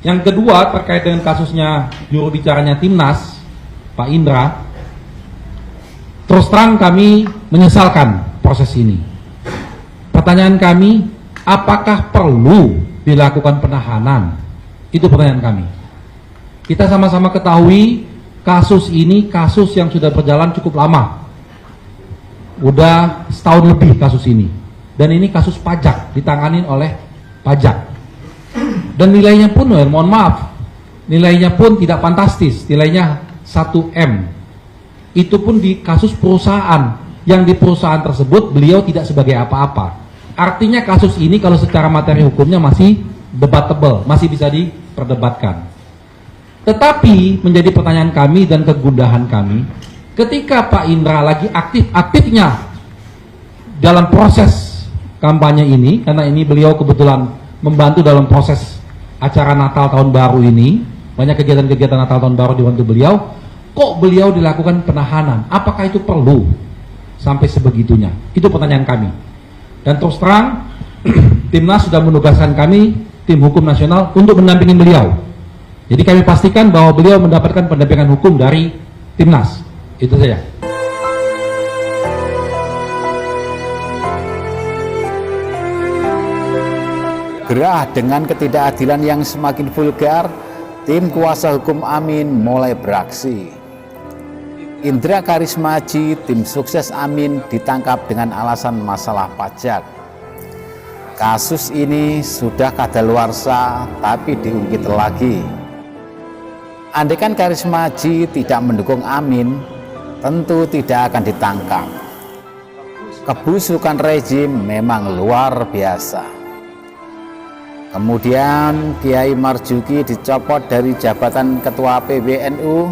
Yang kedua, terkait dengan kasusnya juru bicaranya Timnas, Pak Indra, terus terang kami menyesalkan proses ini. Pertanyaan kami, apakah perlu dilakukan penahanan? Itu pertanyaan kami. Kita sama-sama ketahui kasus ini kasus yang sudah berjalan cukup lama. Udah setahun lebih kasus ini. Dan ini kasus pajak, ditanganin oleh pajak. Dan nilainya pun, mohon maaf, nilainya pun tidak fantastis, nilainya 1M. Itu pun di kasus perusahaan, yang di perusahaan tersebut beliau tidak sebagai apa-apa. Artinya kasus ini kalau secara materi hukumnya masih debatable, masih bisa diperdebatkan. Tetapi menjadi pertanyaan kami dan kegundahan kami, ketika Pak Indra lagi aktif-aktifnya dalam proses kampanye ini, karena ini beliau kebetulan membantu dalam proses acara Natal Tahun Baru ini, banyak kegiatan-kegiatan Natal Tahun Baru dibantu beliau, kok beliau dilakukan penahanan? Apakah itu perlu sampai sebegitunya? Itu pertanyaan kami. Dan terus terang, Timnas sudah menugaskan kami, tim hukum nasional, untuk mendampingi beliau. Jadi kami pastikan bahwa beliau mendapatkan pendampingan hukum dari Timnas. Itu saja. Gerah dengan ketidakadilan yang semakin vulgar, tim kuasa hukum Amin mulai beraksi. Indra Karismaji, tim sukses Amin, ditangkap dengan alasan masalah pajak. Kasus ini sudah kadaluarsa tapi diungkit lagi. Andaikan Karismaji tidak mendukung Amin, tentu tidak akan ditangkap. Kebusukan rezim memang luar biasa. Kemudian Kiai Marzuki dicopot dari jabatan Ketua PBNU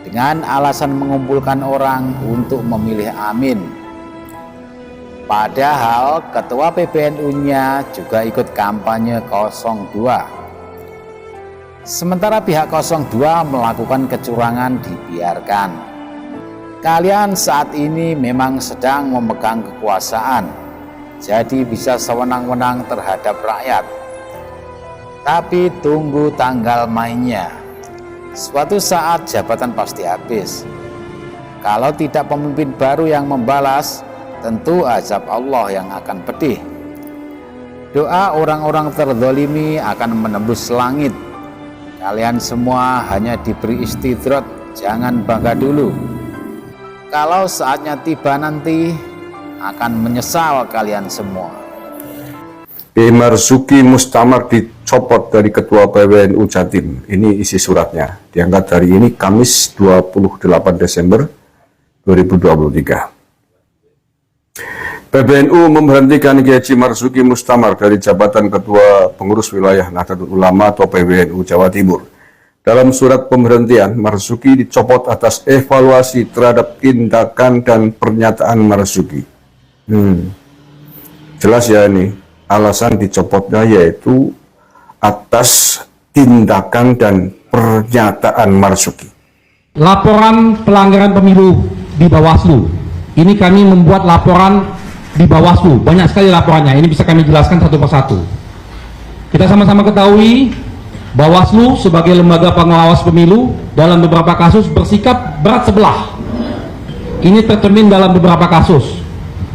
dengan alasan mengumpulkan orang untuk memilih Amin. Padahal Ketua PBNU-nya juga ikut kampanye 02. Sementara pihak 02 melakukan kecurangan dibiarkan. Kalian saat ini memang sedang memegang kekuasaan, jadi bisa sewenang-wenang terhadap rakyat. Tapi tunggu tanggal mainnya. Suatu saat jabatan pasti habis. Kalau tidak pemimpin baru yang membalas, tentu azab Allah yang akan pedih. Doa orang-orang terzalimi akan menembus langit. Kalian semua hanya diberi istidrat, jangan bangga dulu. Kalau saatnya tiba nanti, akan menyesal kalian semua. Marzuki Mustamar dicopot dari Ketua PBNU Jatim. Ini isi suratnya. Diangkat hari ini Kamis 28 Desember 2023. PBNU memberhentikan Kiai Haji Marzuki Mustamar dari jabatan Ketua Pengurus Wilayah Nahdlatul Ulama atau PBNU Jawa Timur. Dalam surat pemberhentian, Marzuki dicopot atas evaluasi terhadap tindakan dan pernyataan Marzuki. Jelas ya ini. Alasan dicopotnya yaitu atas tindakan dan pernyataan Marzuki. Laporan pelanggaran pemilu di Bawaslu. Ini kami membuat laporan di Bawaslu. Banyak sekali laporannya. Ini bisa kami jelaskan satu persatu. Kita sama-sama ketahui Bawaslu sebagai lembaga pengawas pemilu dalam beberapa kasus bersikap berat sebelah. Ini tercermin dalam beberapa kasus.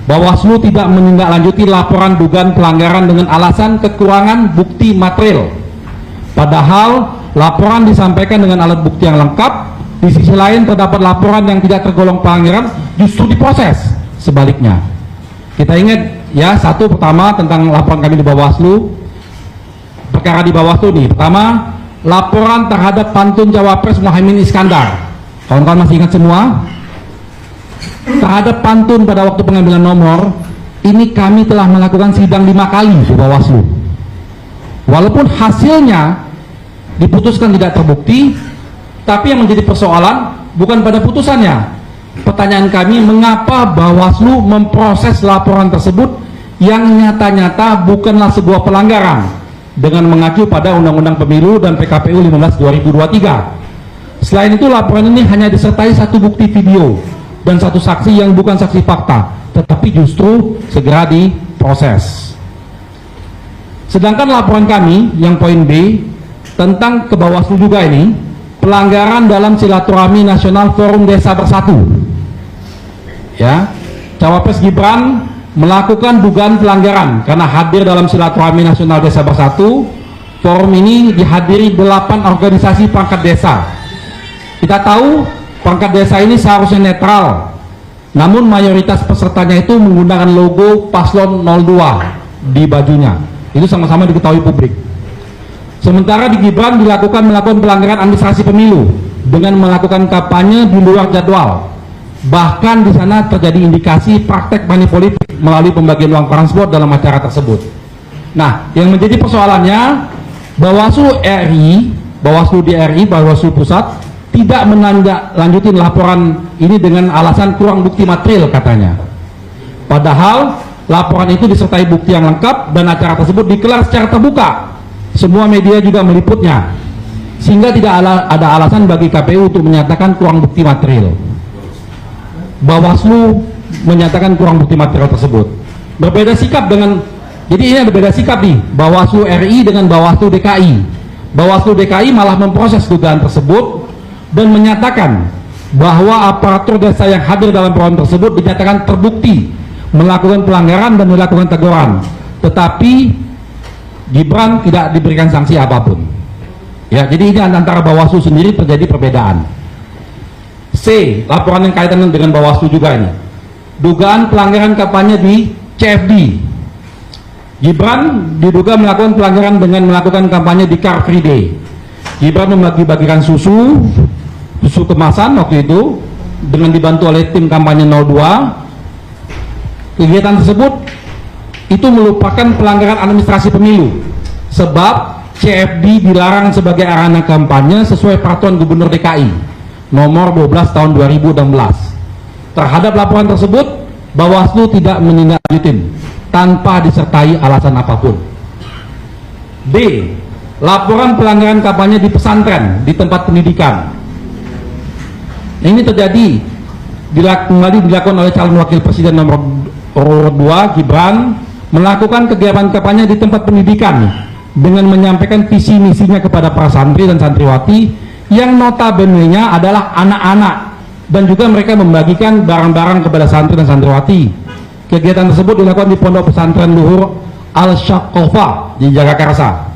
Bawaslu tidak menindaklanjuti laporan dugaan pelanggaran dengan alasan kekurangan bukti material. Padahal laporan disampaikan dengan alat bukti yang lengkap. Di sisi lain terdapat laporan yang tidak tergolong pelanggaran justru diproses. Sebaliknya, kita ingat ya, satu pertama tentang laporan kami di Bawaslu. Perkara di Bawaslu nih, pertama laporan terhadap pantun Cawapres Muhaimin Iskandar. Kawan-kawan masih ingat semua? Terhadap pantun pada waktu pengambilan nomor, ini kami telah melakukan sidang 5 kali di Bawaslu. Walaupun hasilnya diputuskan tidak terbukti, tapi yang menjadi persoalan bukan pada putusannya. Pertanyaan kami, mengapa Bawaslu memproses laporan tersebut yang nyata-nyata bukanlah sebuah pelanggaran dengan mengacu pada Undang-Undang Pemilu dan PKPU 15/2023. Selain itu, laporan ini hanya disertai satu bukti video dan satu saksi yang bukan saksi fakta, tetapi justru segera diproses. Sedangkan laporan kami yang poin B tentang ke Bawaslu juga ini, pelanggaran dalam silaturahmi nasional Forum Desa Bersatu. Ya, Cawapres Gibran melakukan dugaan pelanggaran karena hadir dalam silaturahmi nasional Desa Bersatu. Forum ini dihadiri 8 organisasi perangkat desa. Kita tahu perangkat desa ini seharusnya netral, namun mayoritas pesertanya itu menggunakan logo paslon 02 di bajunya. Itu sama-sama diketahui publik. Sementara di Gibran melakukan pelanggaran administrasi pemilu dengan melakukan kampanye di luar jadwal. Bahkan di sana terjadi indikasi praktek money politik melalui pembagian uang transport dalam acara tersebut. Nah, yang menjadi persoalannya, Bawaslu RI, Bawaslu DRI, Bawaslu Pusat tidak menindaklanjuti laporan ini dengan alasan kurang bukti material katanya. Padahal laporan itu disertai bukti yang lengkap dan acara tersebut digelar secara terbuka. Semua media juga meliputnya. Sehingga tidak ada alasan bagi KPU untuk menyatakan kurang bukti material. Bawaslu menyatakan kurang bukti material tersebut. Berbeda sikap dengan, jadi ini ada beda sikap nih, Bawaslu RI dengan Bawaslu DKI. Bawaslu DKI malah memproses dugaan tersebut dan menyatakan bahwa aparatur desa yang hadir dalam forum tersebut dinyatakan terbukti melakukan pelanggaran dan melakukan teguran, tetapi Gibran tidak diberikan sanksi apapun. Ya, jadi ini antara Bawaslu sendiri terjadi perbedaan. C, laporan yang kaitan dengan Bawaslu juga ini, dugaan pelanggaran kampanye di CFD. Gibran diduga melakukan pelanggaran dengan melakukan kampanye di Car Free Day. Gibran membagi-bagikan susu kemasan waktu itu dengan dibantu oleh tim kampanye 02. Kegiatan tersebut itu merupakan pelanggaran administrasi pemilu sebab CFD dilarang sebagai arena kampanye sesuai peraturan Gubernur DKI nomor 12 tahun 2016. Terhadap laporan tersebut Bawaslu tidak menindaklanjuti tanpa disertai alasan apapun. D, laporan pelanggaran kampanye di pesantren di tempat pendidikan. Ini terjadi kembali dilakukan oleh calon wakil presiden nomor 2 Gibran melakukan kegiatan kampanye di tempat pendidikan dengan menyampaikan visi misinya kepada para santri dan santriwati yang notabene-nya adalah anak-anak, dan juga mereka membagikan barang-barang kepada santri dan santriwati. Kegiatan tersebut dilakukan di Pondok Pesantren Luhur Al-Syaqofah di Jagakarsa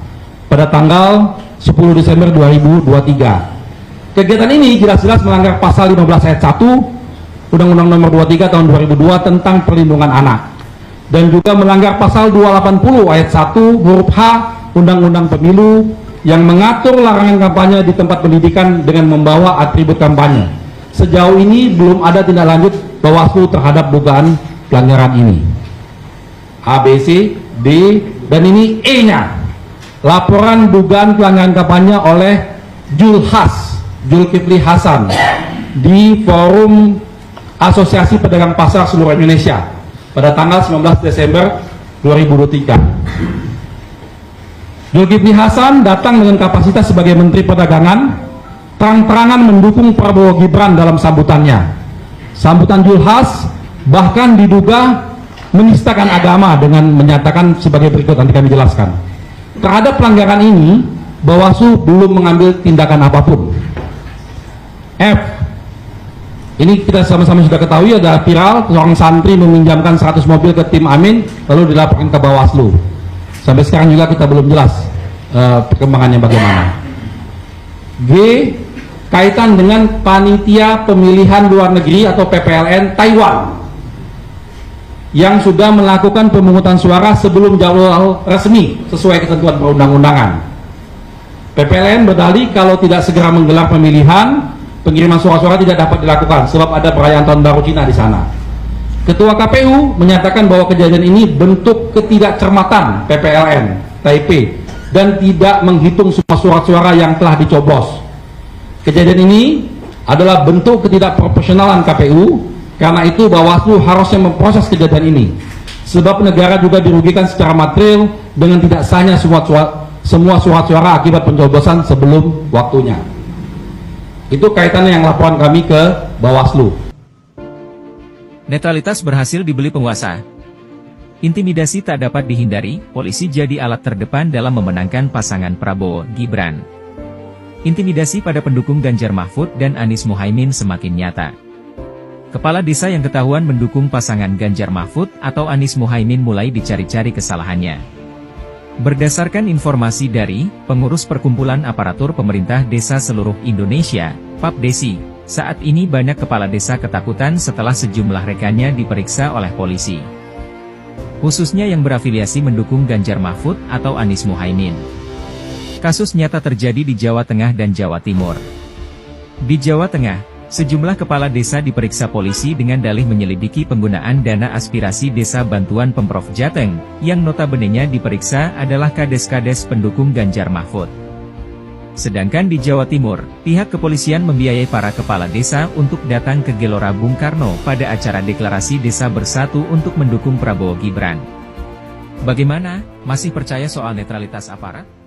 pada tanggal 10 Desember 2023. Kegiatan ini jelas-jelas melanggar pasal 15 ayat 1 Undang-Undang nomor 23 tahun 2002 tentang perlindungan anak, dan juga melanggar pasal 280 ayat 1 huruf H Undang-Undang Pemilu yang mengatur larangan kampanye di tempat pendidikan dengan membawa atribut kampanye. Sejauh ini belum ada tindak lanjut Bawaslu terhadap dugaan pelanggaran ini. A, B, C, D, dan ini E-nya. Laporan dugaan pelanggaran kampanye oleh Zulkifli Hasan di Forum Asosiasi Pedagang Pasar Seluruh Indonesia pada tanggal 19 Desember 2003. Zulkifli Hasan datang dengan kapasitas sebagai Menteri Perdagangan, terang-terangan mendukung Prabowo Gibran dalam sambutannya. Sambutan Zulhas bahkan diduga menistakan agama dengan menyatakan sebagai berikut, nanti kami jelaskan. Terhadap pelanggaran ini, Bawaslu belum mengambil tindakan apapun. F, ini kita sama-sama sudah ketahui, ada viral seorang santri meminjamkan 100 mobil ke tim Amin lalu dilaporkan ke Bawaslu. Sampai sekarang juga kita belum jelas perkembangannya bagaimana. G, kaitan dengan panitia pemilihan luar negeri atau PPLN Taiwan yang sudah melakukan pemungutan suara sebelum jadwal resmi sesuai ketentuan perundang-undangan. PPLN berdalih kalau tidak segera menggelar pemilihan, pengiriman suara-suara tidak dapat dilakukan sebab ada perayaan tahun baru Cina di sana. Ketua KPU menyatakan bahwa kejadian ini bentuk ketidakcermatan PPLN Taipei dan tidak menghitung semua surat suara yang telah dicoblos. Kejadian ini adalah bentuk ketidakprofesionalan KPU. Karena itu Bawaslu harusnya memproses kejadian ini, sebab negara juga dirugikan secara material dengan tidak sahnya semua surat suara akibat pencoblosan sebelum waktunya. Itu kaitannya yang laporan kami ke Bawaslu. Netralitas berhasil dibeli penguasa. Intimidasi tak dapat dihindari, polisi jadi alat terdepan dalam memenangkan pasangan Prabowo Gibran. Intimidasi pada pendukung Ganjar Mahfud dan Anies Muhaimin semakin nyata. Kepala desa yang ketahuan mendukung pasangan Ganjar Mahfud atau Anies Muhaimin mulai dicari-cari kesalahannya. Berdasarkan informasi dari Pengurus Perkumpulan Aparatur Pemerintah Desa Seluruh Indonesia, PAPDESI, saat ini banyak kepala desa ketakutan setelah sejumlah rekannya diperiksa oleh polisi. Khususnya yang berafiliasi mendukung Ganjar Mahfud atau Anies Muhaimin. Kasus nyata terjadi di Jawa Tengah dan Jawa Timur. Di Jawa Tengah, sejumlah kepala desa diperiksa polisi dengan dalih menyelidiki penggunaan dana aspirasi desa bantuan Pemprov Jateng, yang notabenenya diperiksa adalah kades-kades pendukung Ganjar Mahfud. Sedangkan di Jawa Timur, pihak kepolisian membiayai para kepala desa untuk datang ke Gelora Bung Karno pada acara deklarasi Desa Bersatu untuk mendukung Prabowo Gibran. Bagaimana, masih percaya soal netralitas aparat?